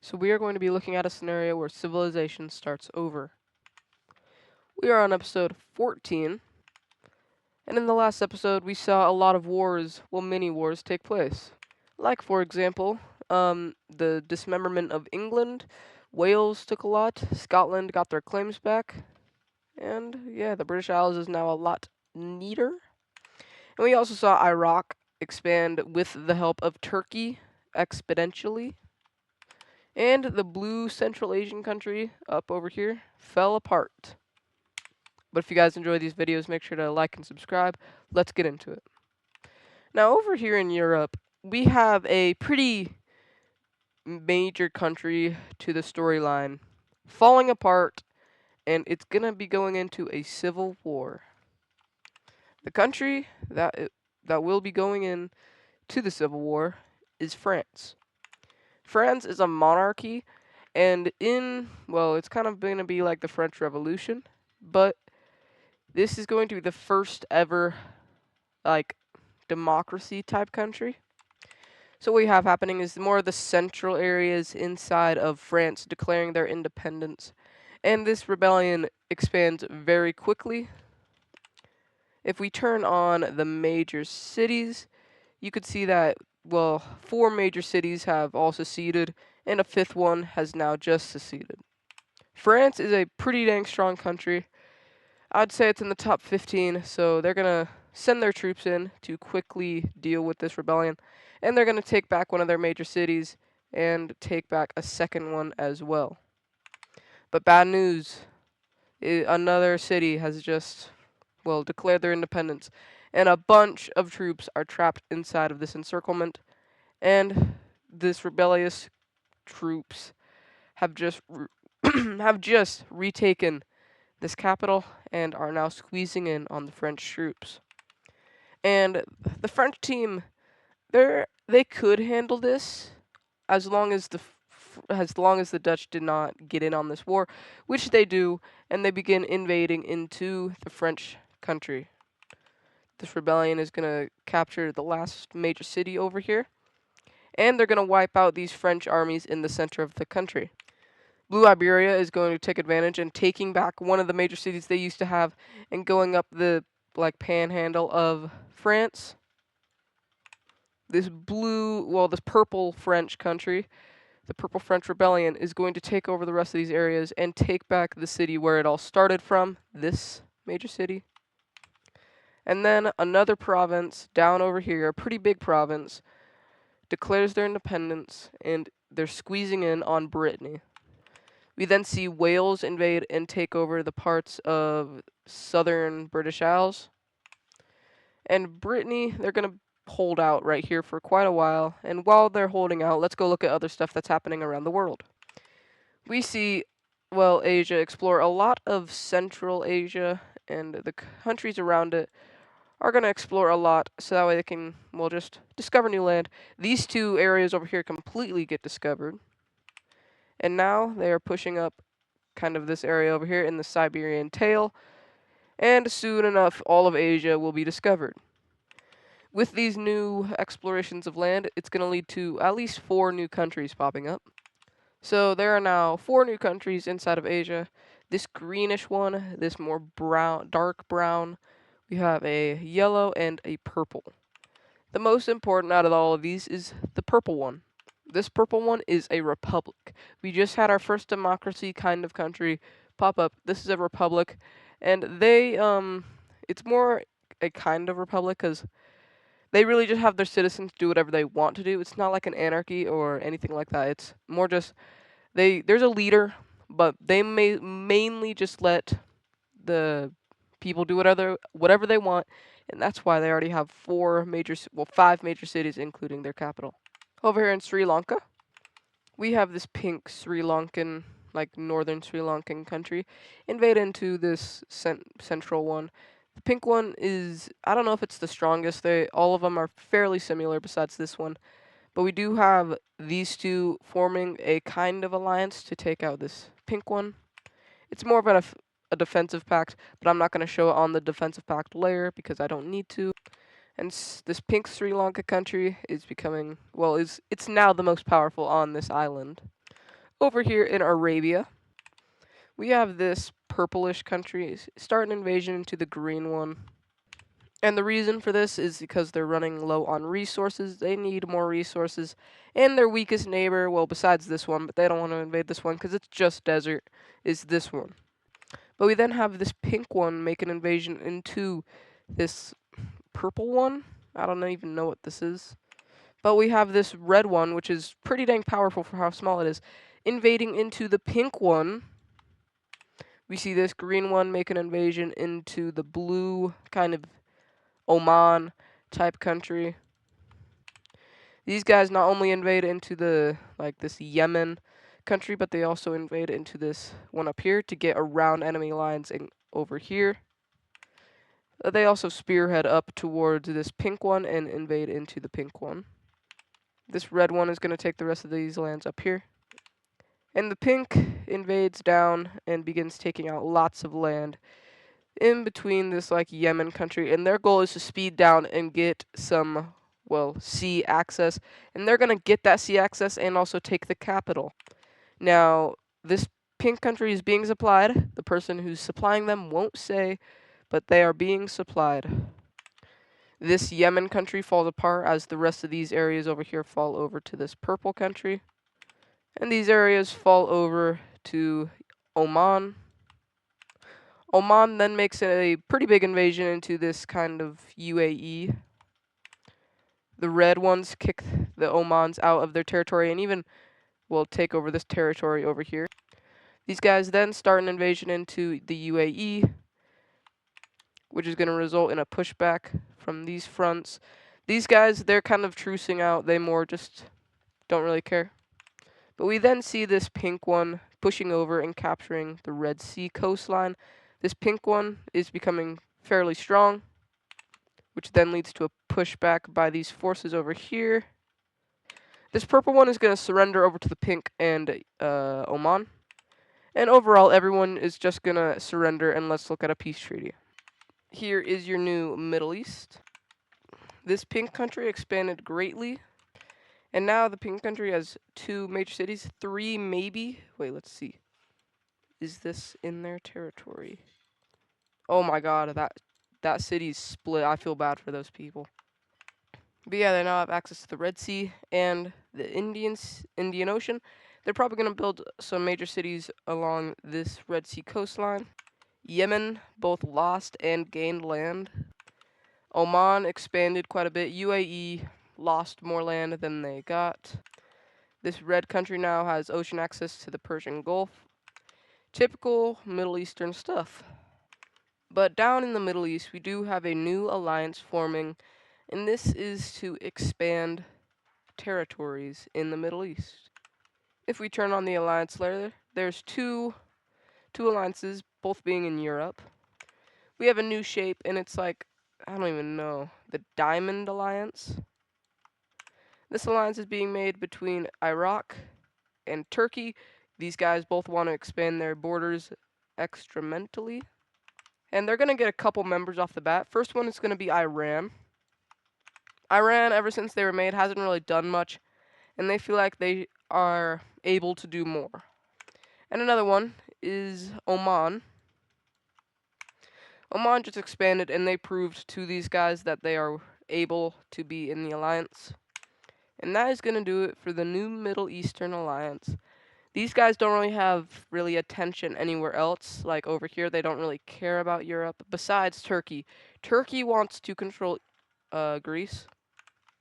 So we are going to be looking at a scenario where civilization starts over. We are on episode 14, and in the last episode we saw a lot of wars, well mini wars, take place. Like for example, the dismemberment of England, Wales took a lot, Scotland got their claims back, and yeah, the British Isles is now a lot neater. And we also saw Iraq expand with the help of Turkey exponentially. And the blue Central Asian country up over here fell apart. But if you guys enjoy these videos, make sure to like and subscribe. Let's get into it. Now, over here in Europe, we have a pretty major country to the storyline falling apart, and it's going to be going into a civil war. The country that will be going in to the civil war is France. France is a monarchy, and it's kind of going to be like the French Revolution, but this is going to be the first ever, like, democracy type country. So what we have happening is more of the central areas inside of France declaring their independence, and this rebellion expands very quickly. If we turn on the major cities, you could see that, well, 4 major cities have all seceded, and a 5th one has now just seceded. France is a pretty dang strong country. I'd say it's in the top 15, so they're going to send their troops in to quickly deal with this rebellion, and they're going to take back one of their major cities and take back a second one as well. But bad news, another city has just, well, declared their independence, and a bunch of troops are trapped inside of this encirclement, and this rebellious troops have just have just retaken this capital and are now squeezing in on the French troops. And the French team, they could handle this as long as the Dutch did not get in on this war, which they do, and they begin invading into the French country. This rebellion is going to capture the last major city over here, and they're going to wipe out these French armies in the center of the country. Blue Iberia is going to take advantage and taking back one of the major cities they used to have and going up the panhandle of France. This purple French country, the Purple French Rebellion, is going to take over the rest of these areas and take back the city where it all started from, this major city. And then another province down over here, a pretty big province, declares their independence and they're squeezing in on Brittany. We then see Wales invade and take over the parts of southern British Isles. And Brittany, they're going to hold out right here for quite a while. And while they're holding out, let's go look at other stuff that's happening around the world. We see, Asia explore a lot of Central Asia, and the countries around it are going to explore a lot so that way they can, just discover new land. These two areas over here completely get discovered. And now they are pushing up kind of this area over here in the Siberian tail, and soon enough all of Asia will be discovered. With these new explorations of land, it's going to lead to at least 4 new countries popping up. So there are now 4 new countries inside of Asia. This greenish one, this more dark brown, we have a yellow and a purple. The most important out of all of these is the purple one. This purple one is a republic. We just had our first democracy kind of country pop up. This is a republic, and it's more a kind of republic because they really just have their citizens do whatever they want to do. It's not like an anarchy or anything like that. It's more just there's a leader, but they mainly just let the people do whatever they want, and that's why they already have 5 major cities, including their capital. Over here in Sri Lanka, we have this pink Sri Lankan, northern Sri Lankan country, invade into this central one. The pink one is, I don't know if it's the strongest. All of them are fairly similar besides this one. But we do have these two forming a kind of alliance to take out this pink one. It's more of a defensive pact, but I'm not going to show it on the defensive pact layer because I don't need to. And this pink Sri Lanka country is becoming, it's now the most powerful on this island. Over here in Arabia, we have this purplish country start an invasion into the green one. And the reason for this is because they're running low on resources. They need more resources. And their weakest neighbor, well, besides this one, but they don't want to invade this one because it's just desert, is this one. But we then have this pink one make an invasion into this purple one. I don't even know what this is. But we have this red one, which is pretty dang powerful for how small it is, invading into the pink one. We see this green one make an invasion into the blue kind of Oman type country. These guys not only invade into this Yemen country, but they also invade into this one up here to get around enemy lines and over here. They also spearhead up towards this pink one and invade into the pink one. This red one is going to take the rest of these lands up here. And the pink invades down and begins taking out lots of land in between this Yemen country, and their goal is to speed down and get some sea access, and they're going to get that sea access and also take the capital. Now, this pink country is being supplied. The person who's supplying them won't say, but they are being supplied. This Yemen country falls apart as the rest of these areas over here fall over to this purple country, and these areas fall over to Oman. Oman then makes a pretty big invasion into this kind of UAE. The red ones kick the Omans out of their territory and even will take over this territory over here. These guys then start an invasion into the UAE, which is going to result in a pushback from these fronts. These guys, they're kind of trucing out. They more just don't really care. But we then see this pink one pushing over and capturing the Red Sea coastline. This pink one is becoming fairly strong, which then leads to a pushback by these forces over here. This purple one is going to surrender over to the pink and Oman. And overall, everyone is just going to surrender, and let's look at a peace treaty. Here is your new Middle East. This pink country expanded greatly, and now the pink country has 2 major cities, 3 maybe. Wait, let's see. Is this in their territory? Oh my god, that city's split. I feel bad for those people. But yeah, they now have access to the Red Sea and the Indian Ocean. They're probably going to build some major cities along this Red Sea coastline. Yemen both lost and gained land. Oman expanded quite a bit. UAE lost more land than they got. This red country now has ocean access to the Persian Gulf. Typical Middle Eastern stuff. But down in the Middle East, we do have a new alliance forming, and this is to expand territories in the Middle East. If we turn on the alliance layer, there's two alliances, both being in Europe. We have a new shape, and it's like, I don't even know, the Diamond Alliance. This alliance is being made between Iraq and Turkey. These guys both want to expand their borders extramentally. And they're going to get a couple members off the bat. First one is going to be Iran. Iran, ever since they were made, hasn't really done much, and they feel like they are able to do more. And another one is Oman. Oman just expanded, and they proved to these guys that they are able to be in the alliance. And that is going to do it for the new Middle Eastern alliance. These guys don't really have attention anywhere else. Like over here, they don't really care about Europe, besides Turkey. Turkey wants to control Greece,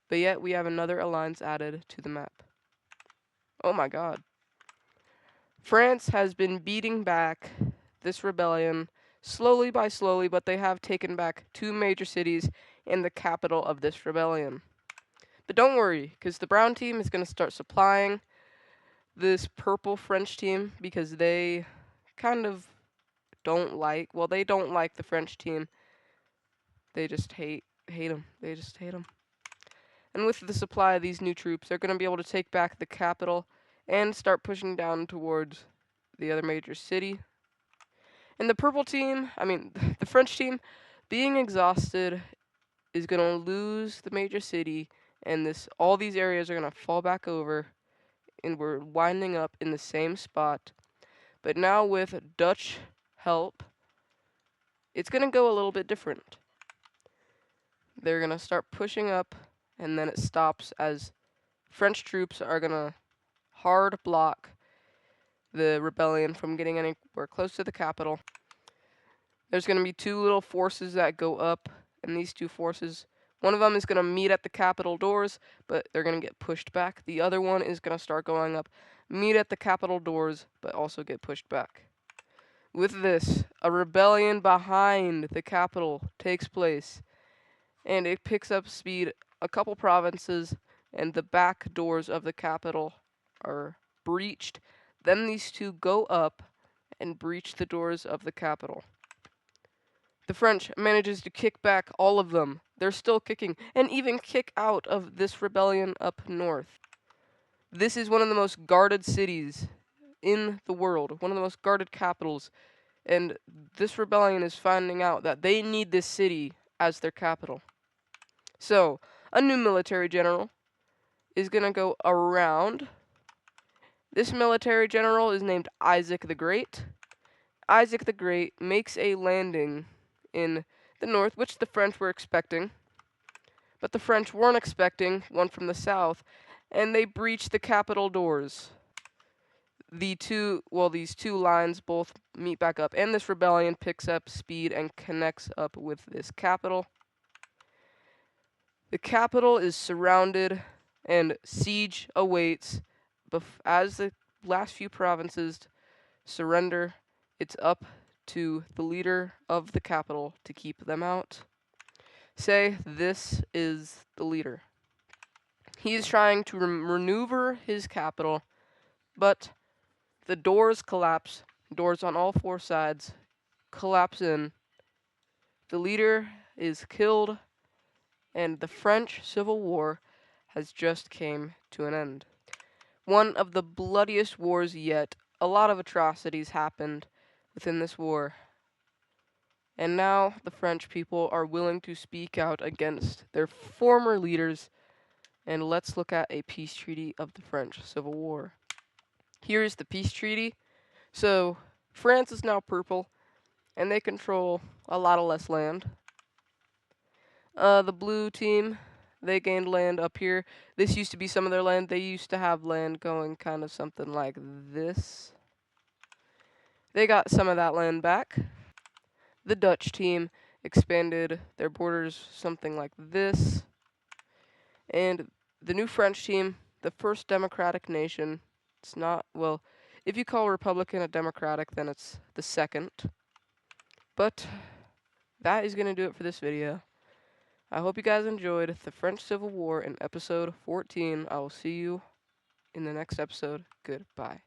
but yet we have another alliance added to the map. Oh my god. France has been beating back this rebellion slowly by slowly, but they have taken back 2 major cities and the capital of this rebellion. But don't worry, because the brown team is going to start supplying this purple French team because they kind of don't like the French team. They just hate them. They just hate them. And with the supply of these new troops, they're going to be able to take back the capital and start pushing down towards the other major city. And the purple team, the French team, being exhausted, is going to lose the major city, and all these areas are going to fall back over and we're winding up in the same spot. But now with Dutch help, it's going to go a little bit different. They're going to start pushing up, and then it stops as French troops are going to hard block the rebellion from getting anywhere close to the capital. There's going to be two little forces that go up, and these two forces, one of them is going to meet at the capital doors, but they're going to get pushed back. The other one is going to start going up, meet at the capital doors, but also get pushed back. With this, a rebellion behind the capital takes place, and it picks up speed a couple provinces, and the back doors of the capital are breached. Then these two go up and breach the doors of the capital. The French manages to kick back all of them. They're still kicking, and even kick out of this rebellion up north. This is one of the most guarded cities in the world, one of the most guarded capitals, and this rebellion is finding out that they need this city as their capital. So, a new military general is going to go around. This military general is named Isaac the Great. Isaac the Great makes a landing in the north, which the French were expecting. But the French weren't expecting one from the south, and they breached the capital doors. These two lines both meet back up, and this rebellion picks up speed and connects up with this capital. The capital is surrounded, and siege awaits. As the last few provinces surrender, it's up to the leader of the capital to keep them out. Say, this is the leader. He is trying to maneuver his capital, but the doors collapse. Doors on all four sides collapse in. The leader is killed, and the French Civil War has just came to an end. One of the bloodiest wars yet. A lot of atrocities happened within this war. And now the French people are willing to speak out against their former leaders. And let's look at a peace treaty of the French Civil War. Here is the peace treaty. So, France is now purple, and they control a lot of less land. The blue team, they gained land up here. This used to be some of their land. They used to have land going kind of something like this. They got some of that land back. The Dutch team expanded their borders something like this. And the new French team, the first democratic nation, it's not, well, if you call Republican a democratic, then it's the second. But that is going to do it for this video. I hope you guys enjoyed the French Civil War in episode 14. I will see you in the next episode. Goodbye.